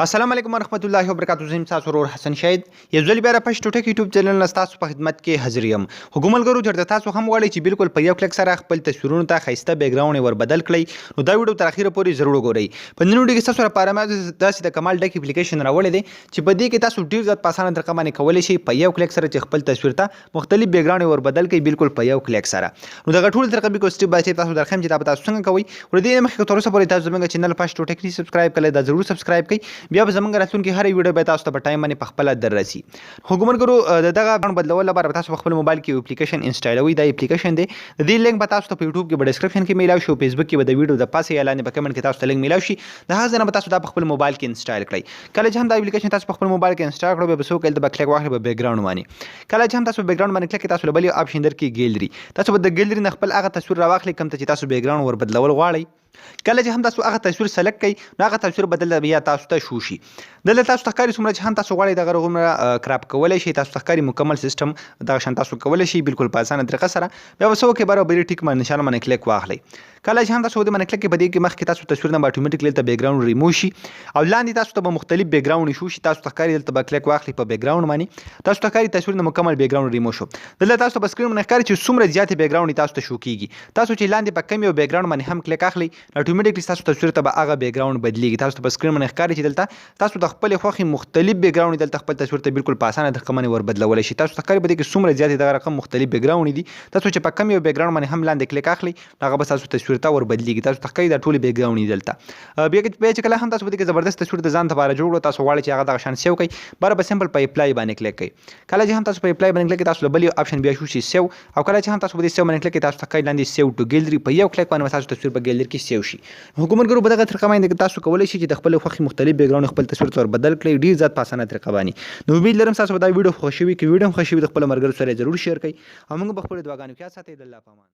السلام علیکم ورحمت الله وبرکاتہ. زم تاسو ورور حسن شاهد یو ځل بیا را پښ ټوټه یوټیوب چینل له تاسو په خدمت کې حاضر یم. حکومتګرو چرته تاسو هم غواړئ چې بالکل په یو کلیک سره خپل تصویرونو ته ښایسته بیک ګراوند ور بدل کړئ نو دا ویډیو تر اخیره پورې ضرور وګورئ. په نن ویډیو کې تاسو لپاره ما داسې د کمال ډک اپلیکیشن راوړی دی چې په دې کې تاسو ډیر زیات په اسانه طریقه باندې کولی شئ په یو کلیک سره چې خپل تصویر ته مختلف بیک ګراوند ور بدل کړئ بالکل په یو کلیک سره. نو دا ټول طریقه به سټپ بای سټپ تاسو درخم چې دا تاسو څنګه کوئ. ور دې مخکې تر اوسه پورې تاسو زموږ چینل پښ ټوټه کې سبسکرایب کړئ دا ضرور سبسکرایب کړئ بیا به زموږ راتلونکي هر ویډیو به تاسو ته په ټایم باندې په خپل در راسي. حکومتګرو دغه غون بدلول لپاره تاسو خپل موبایل کې اپلیکیشن انسټالوي. دا اپلیکیشن دی د دې لینک به تاسو ته په یوټیوب کې په ډسکرپشن کې میلاو شي او فیسبوک کې به د ویډیو د پاسه اعلان په کمنټ کې تاسو ته لینک میلاو شي. دا هغه ځنه به تاسو ته په خپل موبایل کې انسټال کړئ. کله چې هم دا اپلیکیشن تاسو په خپل موبایل کې انسټال کړئ به څوک د کلیک واخلي په بیک ګراوند باندې. کله چې هم تاسو بیک ګراوند باندې کلیک تاسو بل اپشن درکې ګیلري تاسو به د ګیلري نه خپل هغه تصویر راواخلئ کوم ته چې تاسو بیک ګراوند ور بدلول غواړئ. کله چې هم تاسو هغه تصویر سلیکټ کړئ نو هغه تصویر بدل بیا تاسو ته شو شي. دلته تاسو ته کاری څومره چې هم تاسو غواړئ دغه رغومره کراپ کولای شئ. تاسو ته کاری مکمل سیستم دا شان تاسو کولای شئ بالکل په اسانه طریقه سره. بیا وسو کې برابر ټیک باندې نشانه باندې کلیک واخلئ. کله چې هم تاسو د باندې کلیک کې بدی کې مخکې تاسو تصویر نه اتوماتیکلی ته بیک ګراوند ریموو شي او لاندې تاسو ته مختلف بیک ګراوند شو شي. تاسو ته کاری دلته کلیک واخلئ په بیک ګراوند باندې تاسو ته کاری تصویر نه مکمل بیک ګراوند ریموو شو. دلته تاسو په سکرین باندې کاری چې څومره زیات بیک ګراوند تاسو ته شو کیږي. تاسو چې لاندې په کم یو بیک ګراوند باندې هم کلیک اخلئ اتوماتیکلی تاسو تصویر ته به هغه بیک ګراوند بدلیږي. تاسو ته په سکرین باندې ښکاري چې دلته تاسو د خپل خوښي مختلف بیک ګراوند دلته خپل تصویر ته بالکل په اسانه طریقه باندې ور بدلول شي. تاسو ته ښکاري به کې څومره زیات دغه رقم مختلف بیک ګراوند دي. تاسو چې په کم یو بیک ګراوند باندې هم لاندې کلیک اخلئ هغه به تاسو تصویر ته ور بدلیږي. تاسو ته ښکاري دا ټول بیک ګراوند دلته بیا چې کله هم تاسو به کې زبردست تصویر د ځان لپاره جوړ تاسو غواړئ چې هغه د شان سیو کړئ بار به سمپل په اپلای باندې کلیک کړئ. کله چې هم تاسو په اپلای باندې کلیک تاسو بل یو اپشن بیا شو شي سیو او کله چې هم تاسو په سیو باندې کلیک تاسو ته ښکاري لاندې سیو ټو ګیلري په یو کلیک باندې تاسو تصویر په ګیلري کې سیو شي. حکومتګرو په دغه طریقه باندې تاسو کولی شئ چې د خپل خوښي مختلف بیک ګراوند خپل تصویر ته بدل کړئ ډیر زیات په اسانه طریقه باندې. نو امید لرم تاسو به دا ویډیو خوښوي کې ویډیو خوښوي د خپل مرګرو سره ضرور شیر کړئ او موږ به خپل دعاګانو کې ساتي د الله په امان.